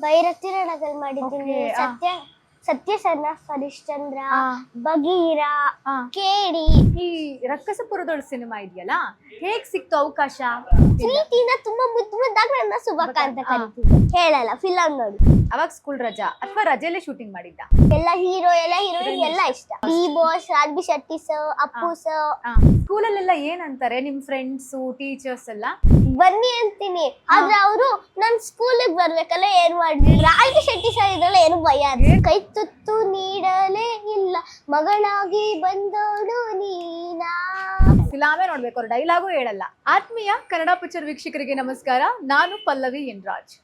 ಭೈರತಿರಣದಲ್ಲಿ ಮಾಡಿದ್ದೀನಿ. Okay, ಸತ್ಯ ಸತ್ಯ ಸರ್ನಾಫ್ ಹರಿಶ್ಚಂದ್ರ, ಆ, ಬಗೀರ, ಆ. ಕೇಡಿ. ಈ ರಕ್ಕಸಪುರದೊಳ ಸಿನಿಮಾ ಇದೆಯಲ್ಲ, ಹೇಗ್ ಸಿಕ್ತು ಅವಕಾಶ? ಪ್ರೀತಿಯಿಂದ ತುಂಬಾ ಮುದ್ದಾಗಿ ನನ್ನ ಸುಬಕ್ಕ ಅಂತ ಆ. ಕರಿತಿದ್ದೆ. ಹೇಳಲ್ಲ, ಫಿಲಂ ನೋಡಿ. ಅವಾಗ ಸ್ಕೂಲ್ ರಜಾ ಅಥವಾ ರಜೆಯಲ್ಲೇ ಶೂಟಿಂಗ್ ಮಾಡಿದ್ದ? ಎಲ್ಲ ಹೀರೋಯಿನ್ ಎಲ್ಲ ಇಷ್ಟ. D boss, Raj B Shetty sir, Appu sir. ಸ್ಕೂಲಲ್ಲೆಲ್ಲ ಏನಂತಾರೆ ನಿಮ್ ಫ್ರೆಂಡ್ಸ್ ಟೀಚರ್ಸ್ ಎಲ್ಲ? ಬನ್ನಿ ಅಂತೀನಿ, ಆದ್ರೆ ಅವರು ನನ್ ಸ್ಕೂಲಿಗೆ ಬರ್ಬೇಕಲ್ಲ ಏನ್ ಮಾಡಿದ್ರು. ರಾಜ್ಬಿ ಶೆಟ್ಟಿ ಸರ್ ಇದ್ರಲ್ಲ ಏನು ಭಯ ಅಂತ. ಕೈ ತುತ್ತು ನೀಡಲೇ ಇಲ್ಲ, ಮಗಳಾಗಿ ಬಂದೋಳು ನೀನಾ. ಫಿಲಾಮೇ ನೋಡ್ಬೇಕು, ಅವ್ರ ಡೈಲಾಗು ಹೇಳಲ್ಲ. ಆತ್ಮೀಯ ಕನ್ನಡ ಪಿಕ್ಚರ್ ವೀಕ್ಷಕರಿಗೆ ನಮಸ್ಕಾರ, ನಾನು ಪಲ್ಲವಿ ಎನ್ ರಾಜ್.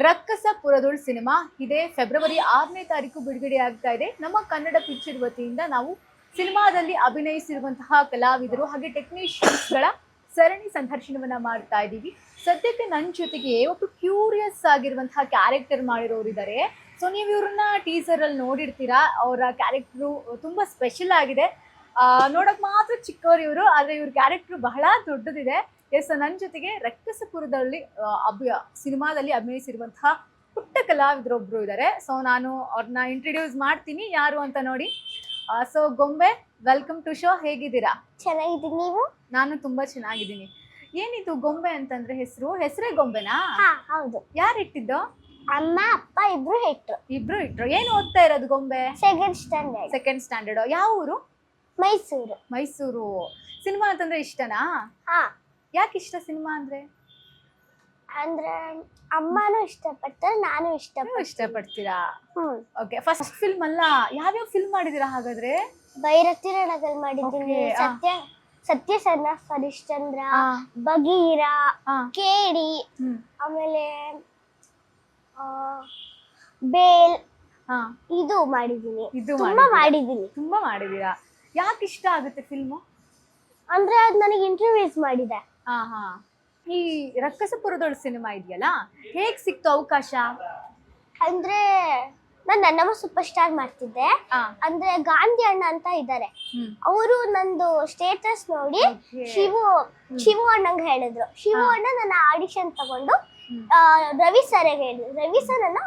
ರಕ್ಕಸಪುರದೊಳ್ ಸಿನಿಮಾ ಇದೇ ಫೆಬ್ರವರಿ 6ನೇ ತಾರೀಕು ಬಿಡುಗಡೆ ಆಗ್ತಾ ಇದೆ. ನಮ್ಮ ಕನ್ನಡ ಪಿಕ್ಚರ್ ವತಿಯಿಂದ ನಾವು ಸಿನಿಮಾದಲ್ಲಿ ಅಭಿನಯಿಸಿರುವಂತಹ ಕಲಾವಿದರು ಹಾಗೆ ಟೆಕ್ನಿಷಿಯನ್ಸ್ಗಳ ಸರಣಿ ಸಂದರ್ಶನವನ್ನ ಮಾಡ್ತಾ ಇದ್ದೀವಿ. ಸದ್ಯಕ್ಕೆ ನನ್ನ ಜೊತೆಗೆ ಒಬ್ಬರು ಕ್ಯೂರಿಯಸ್ ಆಗಿರುವಂತಹ ಕ್ಯಾರೆಕ್ಟರ್ ಮಾಡಿರೋರು ಇದ್ದಾರೆ. ಸೊ ನೀವು ಇವ್ರನ್ನ ಟೀಸರ್ ಅಲ್ಲಿ ನೋಡಿರ್ತೀರಾ. ಅವರ ಕ್ಯಾರೆಕ್ಟರು ತುಂಬಾ ಸ್ಪೆಷಲ್ ಆಗಿದೆ. ನೋಡಕ್ ಮಾತ್ರ ಚಿಕ್ಕವರು ಇವರು, ಆದ್ರೆ ಇವ್ರ ಕ್ಯಾರೆಕ್ಟರ್ ಬಹಳ ದೊಡ್ಡದಿದೆ. ಎಸ್, ನನ್ನ ಜೊತೆಗೆ ರಕ್ಕಸಪುರದಲ್ಲಿ ಸಿನಿಮಾದಲ್ಲಿ ಅಭಿನಯಿಸಿರುವಂತಹ ಪುಟ್ಟ ಕಲಾವಿದರೊಬ್ರು ಇದ್ದಾರೆ. ಸೊ ನಾನು ಅವ್ರನ್ನ ಇಂಟ್ರೊಡ್ಯೂಸ್ ಮಾಡ್ತೀನಿ, ಯಾರು ಅಂತ ನೋಡಿ. ಸೊ ಗೊಂಬೆ, ವೆಲ್ಕಮ್ ಟು ಶೋ. ಹೇಗಿದ್ದೀರಾ? ಚೆನ್ನಾಗಿದ್ದೀನಿ, ನೀವು? ನಾನು ತುಂಬಾ ಚೆನ್ನಾಗಿದ್ದೀನಿ. ಏನಿದು ಗೊಂಬೆ ಅಂತಂದ್ರೆ ಹೆಸರೇ ಗೊಂಬೆನಾ? ಹಾ, ಹೌದು. ಯಾರು ಇಟ್ಟಿದ್ದು? ಅಮ್ಮ ಅಪ್ಪ ಇಬ್ರು ಇಟ್ರು. ಇಬ್ರು ಇಟ್ರು. ಏನು ಓದ್ತಾ ಇರೋದು ಗೊಂಬೆ? Second standard. Second standard. ಯಾವ ಊರು? ಮೈಸೂರು. ಮೈಸೂರು. ಸಿನಿಮಾ ಅಂತಂದ್ರೆ ಇಷ್ಟನಾ? ಹಾ, ಯಾಕೆ ಇಷ್ಟ ಸಿನಿಮಾ ಅಂದ್ರೆ? ಅಂದ್ರೆ ಅಮ್ಮನೂ ಇಷ್ಟಪಡ್ತಾರೆ, ನಾನು ನೀವು ಇಷ್ಟಪಡ್ತೀರಾ? ಹ್ಮ್. ಓಕೆ, ಫಸ್ಟ್ ಫಿಲ್ಮ್ ಅಲ್ಲ, ಯಾವ್ಯಾವ ಫಿಲ್ಮ್ ಮಾಡಿದೀರಾ ಹಾಗಾದ್ರೆ? ಭೈರತಿರಣದಲ್ಲಿ ಮಾಡಿದ್ದೀನಿ. Okay, ಆ. ಸತ್ಯ ಸರ್ನಾಫ್ ಹರಿಶ್ಚಂದ್ರ, ಆ, ಬಗೀರ, ಆ, ಕೇಡಿ, ಹ್ಮ್, ಆಮೇಲೆ ಆ, ಬೇಲ್, ಹಾ, ಇದು ಮಾಡಿದ್ದೀನಿ. ಇದು ತುಂಬಾ ಮಾಡಿದ್ದೀನಿ. ತುಂಬಾ ಮಾಡಿದೀರಾ. ಯಾಕೆ ಇಷ್ಟ ಆಗುತ್ತೆ ಫಿಲ್ಮು? ಅಂದ್ರೆ ಅದ್ ನನಗೆ ಇಂಟರ್ವ್ಯೂಸ್ ಮಾಡಿದೆ. ಹಾ ಹಾ. ಈ ರಕ್ಕಸಪುರದೊಳ ಸಿನಿಮಾ ಇದೆಯಲ್ಲ, ಹೇಗ್ ಸಿಕ್ತು ಅವಕಾಶ? ಅಂದ್ರೆ ನಾನು ನನ್ನಮ್ಮ ಸೂಪರ್ ಸ್ಟಾರ್ ಮಾಡ್ತಿದ್ದೆ. ಆ, ಅಂದ್ರೆ ಗಾಂಧಿ ಅಣ್ಣ ಅಂತ ಇದ್ದಾರೆ, ಹ್ಮ್, ಅವರು ನಂದು ಸ್ಟೇಟಸ್ ನೋಡಿ Okay. ಶಿವು ಅಣ್ಣಂಗೆ ಹೇಳಿದ್ರು. ಶಿವು ಅಣ್ಣ ನನ್ನ ಆಡಿಷನ್ ತಗೊಂಡು ಹ್ಮ್. ರವಿ ಸರ್ ಹೇಳಿದ್ರು. ರವಿ ಸರ್ ನನ್ನ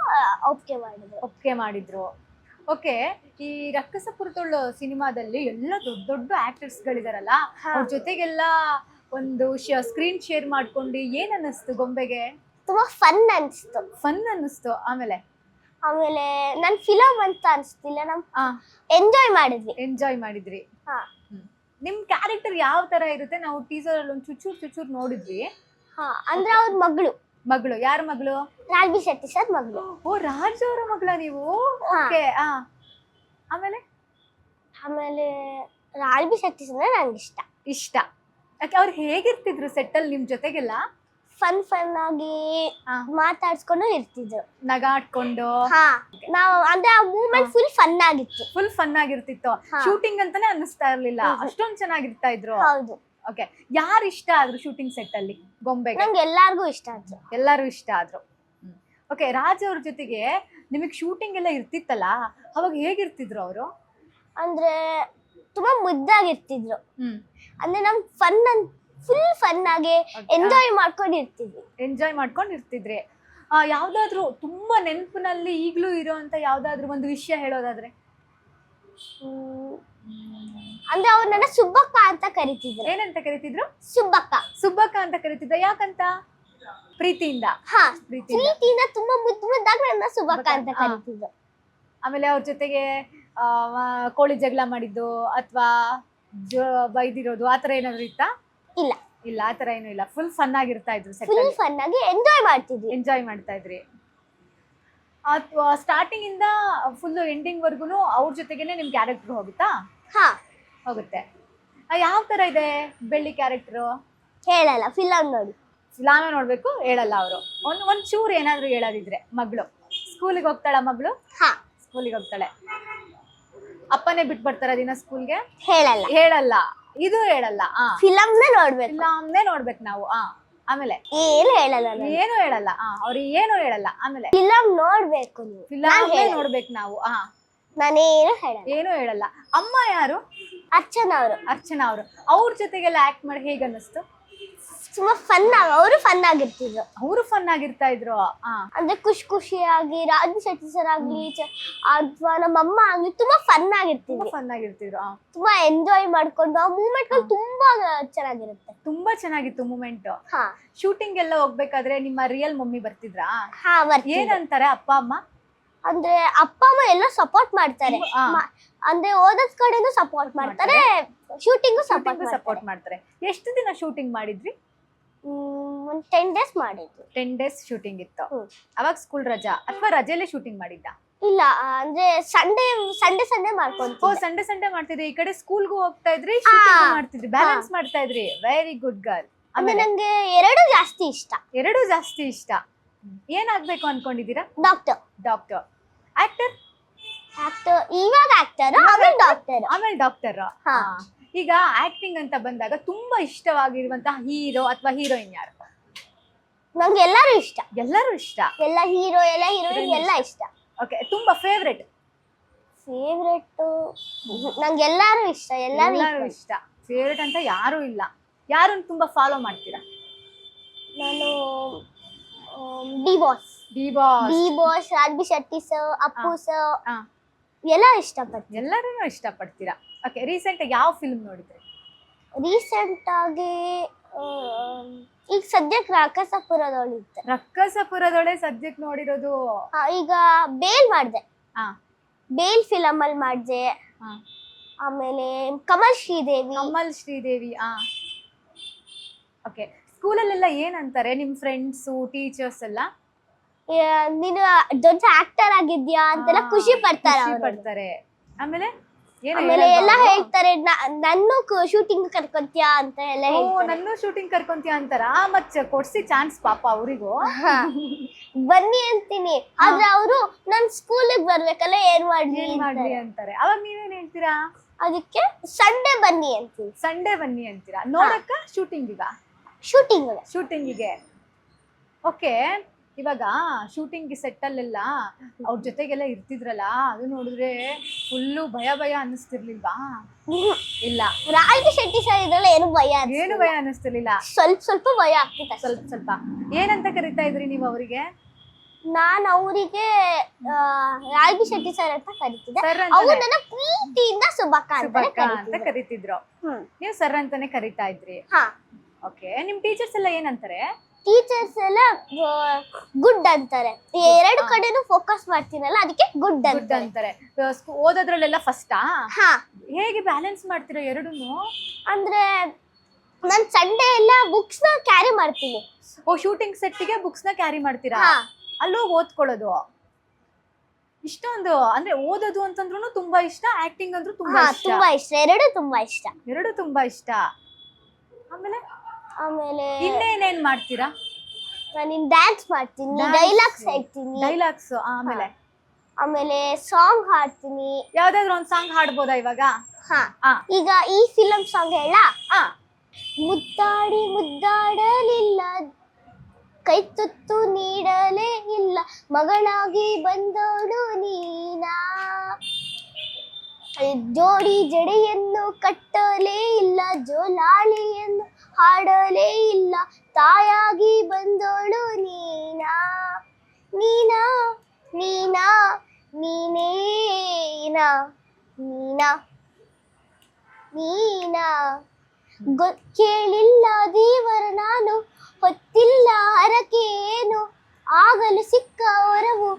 ಒಪ್ಪಿಗೆ ಮಾಡಿದ್ರು. ಓಕೆ, ಈ ರಕ್ಕಸಪುರದೊಳ ಸಿನಿಮಾದಲ್ಲಿ ಎಲ್ಲ ದೊಡ್ಡ ದೊಡ್ಡ ಆಕ್ಟರ್ಸ್ ಗಳಿದಾರಲ್ಲ, ಅವ್ರ ಜೊತೆಗೆಲ್ಲ ಒಂದು ಸ್ಕ್ರೀನ್ ಶೇರ್ ಮಾಡ್ಕೊಂಡು ಏನ್ ಅನ್ನಿಸ್ತು ಗೊಂಬೆಗೆ? ತುಂಬಾ ಫನ್ ಅನ್ಸ್ತು. ಫನ್ ಅನ್ನಿಸ್ತು. ಆಮೇಲೆ ನನ್ ಫಿಲಮ್ ಅಂತ ಅನ್ಸ್ತಿಲ್ಲ, ನಮ್ ಆ, ಎಂಜಾಯ್ ಮಾಡಿದ್ವಿ. ಎಂಜಾಯ್ ಮಾಡಿದ್ರಿ. ಹಾ. ನಿಮ್ ಕ್ಯಾರೆಕ್ಟರ್ ಯಾವ ತರ ಇರುತ್ತೆ? ನಾವು ಟೀಸರ್ ಅಲ್ಲಿ ಒಂದು ಚೂಚೂರ್ ನೋಡಿದ್ವಿ. ಹಾ, ಅಂದ್ರೆ ಅವ್ರ ಮಗಳು ಮಗಳು? ಯಾರ ಮಗಳು? ರಾಜ್ಬಿ ಶೆಟ್ಟಿ ಸರ್ ಮಗಳು. ಓ, ರಾಜ್ ಅವರ ಮಗಳ ನೀವು? ಹಾ. ಓಕೆ. ಆಮೇಲೆ ರಾಜ್ಬಿ ಶೆಟ್ಟಿ ಸರ್ ನಂಗೆ ಇಷ್ಟ. ಇಷ್ಟ. ಯಾಕೆ ಅವ್ರು ಹೇಗಿರ್ತಿದ್ರು ಸೆಟ್ಟಲ್ಲಿ ನಿಮ್ ಜೊತೆಗೆಲ್ಲ? ಫನ್ ಆಗಿ ಆ, ಮಾತಾಡ್ಸ್ಕೊಂಡು ಇರ್ತಿದ್ರು. ನಗಾಡ್ಕೊಂಡು ಹಾ, ನಾವು ಅಂದ್ರೆ ಆ ಮೂಮೆಂಟ್ ಫುಲ್ ಫನ್ ಆಗಿತ್ತು. ಫುಲ್ ಫನ್ ಆಗಿರ್ತಿತ್ತು. ಹಾ. ಶೂಟಿಂಗ್ ಅಂತಾನೆ ಅನ್ನಿಸ್ತಾ ಇರ್ಲಿಲ್ಲ, ಹೌದು. ಅಷ್ಟೊಂದ್ ಚೆನ್ನಾಗಿರ್ತಾ ಇದ್ರು. ಹೌದು, ಓಕೆ, ಯಾರು ಇಷ್ಟ ಆದ್ರು ಶೂಟಿಂಗ್ ಸೆಟ್ ಅಲ್ಲಿ ಗೊಂಬೆಗೆ? ನಂಗೆ ಎಲ್ಲಾರ್ಗು ಇಷ್ಟ ಆಯ್ತು. ಎಲ್ಲಾರು ಇಷ್ಟ ಆದ್ರು. ಓಕೆ, ರಾಜ್ ಅವ್ರ ಜೊತೆಗೆ ನಿಮಗ್ ಶೂಟಿಂಗ್ ಎಲ್ಲ ಇರ್ತಿತ್ತಲ್ಲ, ಅವಾಗ ಹೇಗಿರ್ತಿದ್ರು ಅವರು? ಅಂದ್ರೆ ತುಂಬಾ ಮುದ್ದಾಗಿರ್ತಿದ್ರು. ಹ್ಮ್, ಅಂದ್ರೆ ನಮ್ ಫುಲ್ ಫನ್ ಆಗಿ ಎಂಜಾಯ್ ಮಾಡ್ಕೊಂಡು ಇರ್ತಿದ್ವಿ. ಎಂಜಾಯ್ ಮಾಡ್ಕೊಂಡು ಇರ್ತಿದ್ರಿ. ಯಾವ್ದಾದ್ರು ತುಂಬಾ ನೆನಪಿನಲ್ಲಿ ಈಗ್ಲೂ ಇರೋಂತ ಯಾವ್ದಾದ್ರು ಒಂದು ವಿಷಯ ಹೇಳೋದಾದ್ರೆ? ಹ್ಮ್. ಅಂದ್ರೆ ಅವ್ರು ನನ್ನ ಸುಬ್ಬಕ್ಕ ಅಂತ ಕರಿತಿದ್ರು. ಏನಂತ ಕರಿತಿದ್ರು? ಸುಬ್ಬಕ್ಕ. ಸುಬ್ಬಕ್ಕ ಅಂತ ಕರಿತಿದ್ದ. ಯಾಕಂತ? ಪ್ರೀತಿಯಿಂದ. ಹಾ, ಪ್ರೀತಿಯಿಂದ. ಪ್ರೀತಿಯಿಂದ ತುಂಬಾ ಮುದ್ದಾಗಿ ನನ್ನ ಸುಬ್ಬಕ್ಕ ಅಂತ ಹಾ. ಕರಿತಿದ್ರು. ಆಮೇಲೆ ಅವ್ರ ಜೊತೆಗೆ ಕೋಳಿ ಜಗಳ ಮಾಡಿದ್ದು ಅಥವಾ ಬೈದಿರೋದು ಆತರ ಏನಾದ್ರು ಇತ್ತಾ? ಇಲ್ಲ, ಇಲ್ಲ, ಆತರ ಏನು ಇಲ್ಲ. ಫುಲ್ ಫನ್ ಆಗಿರ್ತಾ ಇದ್ರು ಸೆಟ್ ಫುಲ್ ಅಲ್ಲಿ. ಫನ್ ಆಗಿ ಎಂಜಾಯ್ ಮಾಡ್ತಿದ್ವಿ. ಎಂಜಾಯ್ ಮಾಡ್ತಾ ಇದ್ರಿ. ಅಥವಾ ಸ್ಟಾರ್ಟಿಂಗ್ ಇಂದ ಫುಲ್ ಎಂಡಿಂಗ್ ವರ್ಗುನು ಅವ್ರ ಜೊತೆಗೇನೆ ನಿಮ್ ಕ್ಯಾರೆಕ್ಟರ್ ಹೋಗುತ್ತಾ? ಹಾ, ಹೋಗುತ್ತೆ. ಯಾವ ತರ ಇದೆ ಬೆಳ್ಳಿ ಕ್ಯಾರೆಕ್ಟರ್? ಹೇಳಲ್ಲ, ಫಿಲಂ ನೋಡಿ. ಫಿಲಾಮೇ ನೋಡ್ಬೇಕು, ಹೇಳಲ್ಲ ಅವರು. ಒಂದ್ ಚೂರು ಏನಾದ್ರು ಹೇಳೋದಿದ್ರೆ. ಮಗಳು ಸ್ಕೂಲಿಗೆ ಹೋಗ್ತಾಳ? ಮಗಳು ಹಾ, ಸ್ಕೂಲಿಗೆ ಹೋಗ್ತಾಳೆ. ಅಪ್ಪನೇ ಬಿಟ್ಟು ಬರ್ತಾರ ದಿನ ಸ್ಕೂಲ್ಗೆ? ಹೇಳಲ್ಲ, ಹೇಳಲ್ಲ, ಇದು ಹೇಳಲ್ಲ. ಫಿಲಂನೇ ನೋಡ್ಬೇಕು. ಫಿಲಾಮ್ನೇ ನೋಡ್ಬೇಕು ನಾವು. ಆಮೇಲೆ ಏನು ಹೇಳಲ್ಲ ನಾನು. ಏನು ಹೇಳಲ್ಲ. ಅವ್ರಿಗೆ ಏನು ಹೇಳಲ್ಲ. ಆಮೇಲೆ ಫಿಲಂ ನೋಡ್ಬೇಕು ನೀವು. ಫಿಲಾಮ್ನೇ ನೋಡ್ಬೇಕು ನಾವು. ನಾನೇನು ಹೇಳಲ್ಲ. ಏನು ಹೇಳಲ್ಲ. ಅಮ್ಮ ಯಾರು? ಅರ್ಚನಾ ಅವರು. ಅರ್ಚನಾ ಅವರು. ಅವ್ರ ಜೊತೆಗೆಲ್ಲ ಆಕ್ಟ್ ಮಾಡಿ ಹೇಗ ಅನ್ನಿಸ್ತು? ತುಂಬಾ ಅವರು ಫನ್ ಆಗಿರ್ತಿದ್ರು. ಅವರು ಫನ್ ಆಗಿರ್ತಾ ಇದ್ರು. ಅಂದ್ರೆ ಖುಷಿಯಾಗಿ ರಾಜು ಶೆಟ್ಟಿ ಸರ್ ಆಗ್ಲಿ ಅಥವಾ ನಮ್ಮಮ್ಮ ಆಗ್ಲಿ ತುಂಬಾ ಫನ್ ಆಗಿರ್ತಿದ್ರು. ತುಂಬಾ ಎಂಜಾಯ್ ಮಾಡ್ಕೊಂಡು ಆ ಮೂಮೆಂಟ್ ಗಳು ತುಂಬಾ ಚೆನ್ನಾಗಿರುತ್ತೆ. ತುಂಬಾ ಚೆನ್ನಾಗಿತ್ತು ಮೂಮೆಂಟ್. ಶೂಟಿಂಗ್ ಎಲ್ಲ ಹೋಗ್ಬೇಕಾದ್ರೆ ನಿಮ್ಮ ರಿಯಲ್ ಮಮ್ಮಿ ಬರ್ತಿದ್ರಾ? ಏನಂತಾರೆ ಅಪ್ಪ ಅಮ್ಮ? ಅಂದ್ರೆ ಅಪ್ಪ ಅಮ್ಮ ಎಲ್ಲ ಸಪೋರ್ಟ್ ಮಾಡ್ತಾರೆ. ಅಂದ್ರೆ ಓದೋದ್ ಕಡೆನೂ ಸಪೋರ್ಟ್ ಮಾಡ್ತಾರೆ, ಶೂಟಿಂಗು ಸಪೋರ್ಟ್ ಮಾಡ್ತಾರೆ. ಎಷ್ಟು ದಿನ ಶೂಟಿಂಗ್ ಮಾಡಿದ್ರಿ? 10 days ಮಾಡಿದ್ವಿ. 10 days ಶೂಟಿಂಗ್ ಇತ್ತು. ಅವಾಗ ಸ್ಕೂಲ್ ರಜಾ ಅಥವಾ ರಜೆಲೆ ಶೂಟಿಂಗ್ ಮಾಡಿದ್ದ? ಇಲ್ಲ, ಅಂದ್ರೆ ಸಂಡೇ ಮಾಡ್ಕೊಂತೀವಿ. ಸಂಡೇ ಮಾಡ್ತಿದ್ರಿ. ಈ ಕಡೆ ಸ್ಕೂಲ್ಗೂ ಹೋಗ್ತಾ ಇದ್ರಿ, ಶೂಟಿಂಗ್ ಮಾಡ್ತಿದ್ರಿ, ಬ್ಯಾಲೆನ್ಸ್ ಮಾಡ್ತಾ ಇದ್ರಿ. Very good girl. ಆಮೇಲೆ ನಂಗೆ ಎರಡು ಜಾಸ್ತಿ ಇಷ್ಟ. ಏನಾಗ್ಬೇಕು ಅನ್ಕೊಂಡಿದ್ದೀರಾ? ಡಾಕ್ಟರ್. ಆಕ್ಟರ್? ಇವಾಗ ಆಕ್ಟರ್, ಆಮೇಲೆ ಡಾಕ್ಟರ್. ಈಗ ಆಕ್ಟಿಂಗ್ ಅಂತ ಬಂದಾಗ ತುಂಬಾ ಇಷ್ಟವಾಗಿರುವಂತಹ ಹೀರೋ ಅಥವಾ ಹೀರೋಯಿನ್ ಯಾರು? ನಂಗೆ ಎಲ್ಲರೂ ಇಷ್ಟ. ಎಲ್ಲ ಹೀರೋ ಎಲ್ಲ ಹೀರೋಯಿನ್ ಎಲ್ಲ ಇಷ್ಟ. ಓಕೆ, ತುಂಬಾ ಫೇವರೇಟ್ ನಂಗೆ ಎಲ್ಲರೂ ಇಷ್ಟ. ಇಷ್ಟ. ಫೇವರೇಟ್ ಅಂತ ಯಾರು ಇಲ್ಲ. ಯಾರನ್ನ ತುಂಬಾ ಫಾಲೋ ಮಾಡ್ತೀರಾ? ನಾನು D boss, Raju Shetty sir, Appu sir ಎಲ್ಲ ಇಷ್ಟಪಡ್ತೀನಿ. ಎಲ್ಲರೂ ಇಷ್ಟಪಡ್ತೀರಾ? ಓಕೆ, ರೀಸೆಂಟ್ ಆಗಿ ಯಾವ ಫಿಲ್ಮ್ ನೋಡಿದ್ರಿ? ರೀಸೆಂಟ್ ಆಗಿ ಈಗ ಸದ್ಯಕ್ಕೆ ರಕ್ಕಸಪುರದೊಳೆ ಸದ್ಯಕ್ಕೆ ನೋಡಿರೋದು. ಈಗ ಬೇಲ್ ಫಿಲಮ್ ಅಲ್ಲಿ ಮಾಡಿದೆ. ಆಮೇಲೆ ಕಮಲ್ ಶ್ರೀದೇವಿ. ಓಕೆ, ಸ್ಕೂಲಲ್ಲೆಲ್ಲ ಏನಂತಾರೆ ನಿಮ್ ಫ್ರೆಂಡ್ಸು ಟೀಚರ್ಸ್ ಎಲ್ಲ? ನೀನು ದೊಡ್ಡ ಆಕ್ಟರ್ ಆಗಿದ್ಯಾ ಅಂತೆಲ್ಲ ಖುಷಿ ಪಡ್ತಾರೆ. ಆಮೇಲೆ ಎಲ್ಲ ಹೇಳ್ತಾರೆ, ನನ್ನ ಶೂಟಿಂಗ್ ಕರ್ಕೊಂತೀಯಾ ಅಂತ ಎಲ್ಲ ಹೇಳ್ತಾರೆ. ನನ್ನ ಶೂಟಿಂಗ್ ಕರ್ಕೊಂತೀಯಾ ಅಂತಾರ? ಮತ್ತೆ ಕೊಡ್ಸಿ ಚಾನ್ಸ್ ಪಾಪ ಅವರಿಗೂ. ಬನ್ನಿ ಅಂತೀನಿ, ಆದ್ರೆ ಅವರು ನನ್ ಸ್ಕೂಲಿಗೆ ಬರ್ಬೇಕಲ್ಲ, ಏನ್ ಮಾಡ್ಲಿ ಅಂತಾರೆ. ಅವಾಗ ನೀವೇನ್ ಹೇಳ್ತೀರಾ? ಅದಕ್ಕೆ ಸಂಡೇ ಬನ್ನಿ ಅಂತೀರಾ. ನೋಡಕ್ಕ ಶೂಟಿಂಗಿಗೆ. ಓಕೆ, ಇವಾಗ ಶೂಟಿಂಗ್ ಸೆಟ್ ಅಲ್ಲೆಲ್ಲ ಅವ್ರ ಜೊತೆಗೆಲ್ಲ ಇರ್ತಿದ್ರಲ್ಲ, ಅದು ನೋಡಿದ್ರೆ ಫುಲ್ಲು ಭಯ ಅನ್ನಿಸ್ತಿರ್ಲಿಲ್ವಾ? ಇಲ್ಲ, ರಾಜು ಶೆಟ್ಟಿ ಸರ್ ಇದ್ರಲ್ಲ ಏನು ಭಯ ಅನ್ನಿಸ್ತಿರ್ಲಿಲ್ಲ. ಸ್ವಲ್ಪ ಭಯ ಆಗ್ತಿತ್ತು. ಸ್ವಲ್ಪ ಏನಂತ ಕರಿತಾ ಇದ್ರಿ ನೀವು ಅವರಿಗೆ? ನಾನು ಅವರಿಗೆ ರಾಜು ಶೆಟ್ಟಿ ಸರ್ ಅಂತ ಕರಿತಿದ್ದೆ. ಅವ್ರು ನನ್ನ ಪ್ರೀತಿಯಿಂದ ಸುಬಕ್ಕ ಅಂತ ಕರಿತಿದ್ರು. ನೀವು ಸರ್ ಅಂತಾನೆ ಕರಿತಾ ಇದ್ರಿ. ಓಕೆ, ನಿಮ್ ಟೀಚರ್ಸ್ ಎಲ್ಲ ಏನಂತಾರೆ? ಟೀಚರ್ಸ್ ಎಲ್ಲ ಗುಡ್ ಅಂತಾರೆ. ಎರಡು ಕಡೆನೂ ಫೋಕಸ್ ಮಾಡ್ತೀನಲ್ಲ, ಅದಕ್ಕೆ ಗುಡ್ ಅಂತಾರೆ. ಓದೋದ್ರಲ್ಲೆಲ್ಲ ಫಸ್ಟಾ? ಹೇಗೆ ಬ್ಯಾಲೆನ್ಸ್ ಮಾಡ್ತೀರಾ ಎರಡನ್ನೂ? ಅಂದ್ರೆ ನಾನು ಸಂಡೇ ಎಲ್ಲ ಬುಕ್ಸ್ ನ ಕ್ಯಾರಿ ಮಾಡ್ತೀನಿ. ಶೂಟಿಂಗ್ ಸೆಟ್ಗೆ ಬುಕ್ಸ್ ನ ಕ್ಯಾರಿ ಮಾಡ್ತೀರಾ? ಅಲ್ಲೋಗಿ ಓದ್ಕೊಳ್ಳೋದು ಇಷ್ಟೊಂದು, ಅಂದ್ರೆ ಓದೋದು ಅಂತಂದ್ರೂ ತುಂಬಾ ಇಷ್ಟ, ಆಕ್ಟಿಂಗ್ ಅಂದ್ರೂ ತುಂಬಾ ಇಷ್ಟ. ಎರಡು ತುಂಬಾ ಇಷ್ಟ. ಆಮೇಲೆ ಇನ್ನೇನೇನ್ ಮಾಡ್ತೀರಾ? ನಾನು ಡ್ಯಾನ್ಸ್ ಮಾಡ್ತೀನಿ, ಡೈಲಾಗ್ಸ್ ಹೇಳ್ತೀನಿ. ಆಮೇಲೆ ಸಾಂಗ್ ಹಾಡ್ತೀನಿ. ಯಾವ್ದಾದ್ರು ಒಂದ್ ಸಾಂಗ್ ಹಾಡ್ಬೋದಾ ಇವಾಗ? ಈಗ ಈ ಫಿಲಂ ಸಾಂಗ್ ಹೇಳ? ಮುದ್ದಾಡಲಿಲ್ಲ, ಕೈ ತುತ್ತು ನೀಡಲೇ ಇಲ್ಲ, ಮಗಳಾಗಿ ಬಂದೋಡು ನೀನಾ, ಜೋಡಿ ಜಡೆಯನ್ನು ಕಟ್ಟಲೇ ಇಲ್ಲ, ಜೋಲಾಳಿಯನ್ನು ಹಾಡಲೇ ಇಲ್ಲ, ತಾಯಾಗಿ ಬಂದೋಳು ನೀನಾ, ಕೇಳಿಲ್ಲ ದೇವರ ನಾನು, ಹೊತ್ತಿಲ್ಲ ಹರಕೇನು, ಆಗಲು ಸಿಕ್ಕ ವರವು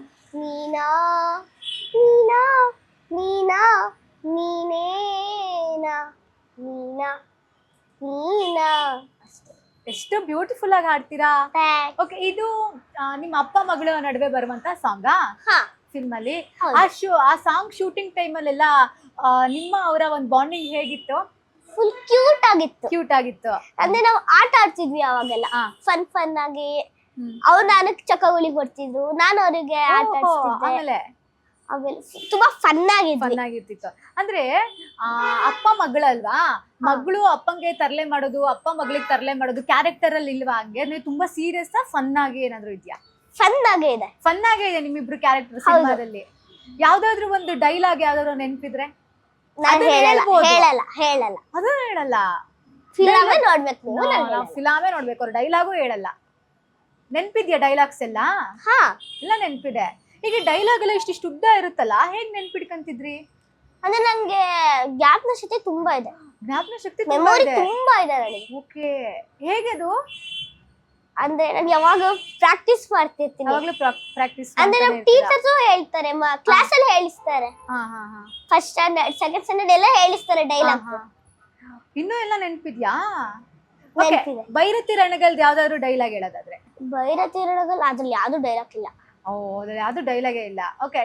ನೀನಾ. ಎಷ್ಟು ಬ್ಯೂಟಿಫುಲ್ ಆಗಿ ಹಾಡ್ತೀರಾ. ಓಕೆ, ಇದು ನಿಮ್ಮ ಅಪ್ಪ ಮಗಳ ನಡುವೆ ಬರುವಂತ ಸಾಂಗಾ ಫಿಲ್ಮ್ ಅಲ್ಲಿ? ಆ ಸಾಂಗ್ ಶೂಟಿಂಗ್ ಟೈಮ್ ಅಲ್ಲೆಲ್ಲ ನಿಮ್ಮ ಅವರ ಒಂದು ಬಾಂಡಿಂಗ್ ಹೇಗಿತ್ತು? ಫುಲ್ ಕ್ಯೂಟ್ ಆಗಿತ್ತು. ಅಂದ್ರೆ ನಾವು ಆಟ ಆಡ್ತಿದ್ವಿ ಅವಾಗೆಲ್ಲ, ಫನ್ ಆಗಿ. ಅವ್ರು ನನಗೆ ಚಕಗುಳಿ ಕೊಡ್ತಿದ್ರು, ನಾನು ಅವರಿಗೆ ಆಟ ಆಡ್ತಿದ್ದೆ. ತುಂಬಾ ಫನ್ ಆಗಿರ್ತಿತ್ತು. ಅಂದ್ರೆ ಅಪ್ಪ ಮಗಳಲ್ವಾ, ಮಗಳು ಅಪ್ಪಂಗೆ ತರಲೆ ಮಾಡೋದು, ಅಪ್ಪ ಮಗಳಿಗೆ ತರಲೆ ಮಾಡೋದು ಕ್ಯಾರೆಕ್ಟರ್ ಅಲ್ಲಿ ಇಲ್ವಾ? ಹಂಗೆ ನೀವು ತುಂಬಾ ಸೀರಿಯಸ್ ಫನ್ ಆಗಿ ಏನಾದ್ರು ಇದೆಯಾ? ಫನ್ ಆಗೇ ಇದೆ ನಿಮ್ಮಿಬ್ರು ಕ್ಯಾರೆಕ್ಟರ್ ಸಿನಿಮಾದಲ್ಲಿ. ಯಾವ್ದಾದ್ರು ಒಂದು ಡೈಲಾಗ್ ಯಾವ್ದಾದ್ರು ನೆನ್ಪಿದ್ರೆ? ಹೇಳಲ್ಲ. ಅದು ಹೇಳಲ್ಲ. ಫಿಲಮೇ ನೋಡ್ಬೇಕು ನೀವು ನಾವು ಫಿಲಾಮೇ ನೋಡ್ಬೇಕು, ಅವ್ರು ಡೈಲಾಗು ಹೇಳಲ್ಲ. ನೆನ್ಪಿದ್ಯಾ ಡೈಲಾಗ್ಸ್ ಎಲ್ಲ? ಹಾ ಎಲ್ಲ ನೆನ್ಪಿದೆ. ಈಗ ಡೈಲಾಗ್ ಎಲ್ಲ ಇಷ್ಟಿಷ್ಟು ಉದ್ದ ಇರುತ್ತಲ್ಲ, ಹೇಗ್ ನೆನ್ಪಿಟ್ಕಂತಿದ್ರಿ? ಅಂದ್ರೆ ನಂಗೆ ಜ್ಞಾಪನ ಶಕ್ತಿ ತುಂಬಾ ಇದೆ, ಜ್ಞಾಪನ ಶಕ್ತಿ ತುಂಬಾ ಮೆಮೊರಿ ಇದೆ. ತುಂಬಾ ಇದೆ ನನಗೆ. ಓಕೆ, ಹೇಗದು? ಅಂದ್ರೆ ನಾನು ಯಾವಾಗ ಪ್ರಾಕ್ಟೀಸ್ ಮಾಡ್ತಿರ್ತೀನಿ. ಯಾವಾಗ್ಲೂ ಪ್ರಾಕ್ಟೀಸ್ ಅಂದ್ರೆ ನಮ್ ಟೀಚರ್ಸ್ ಹೇಳ್ತಾರೆ, ಕ್ಲಾಸ್ ಅಲ್ಲಿ ಹೇಳಿಸ್ತಾರೆ. ಫಸ್ಟ್ ಸ್ಟ್ಯಾಂಡರ್ಡ್, ಸೆಕೆಂಡ್ ಸ್ಟ್ಯಾಂಡರ್ಡ್ ಎಲ್ಲ ಹೇಳಿಸ್ತಾರೆ ಡೈಲಾಗ್. ಇನ್ನೂ ಎಲ್ಲ ನೆನ್ಪಿದ್ಯಾ? ನೆನ್ಪಿದೆ. ಭೈರತಿ ರಣಗಲ್ದು ಯಾವ್ದಾದ್ರು ಡೈಲಾಗ್ ಹೇಳೋದಾದ್ರೆ? ಭೈರತಿ ರಣಗಲ್ ಅದ್ರಲ್ಲಿ ಯಾವ್ದು ಡೈಲಾಗ್ ಇಲ್ಲ. ಓ, ಅದ್ರಲ್ಲಿ ಯಾವ್ದು ಡೈಲಾಗೇ ಇಲ್ಲ. ಓಕೆ,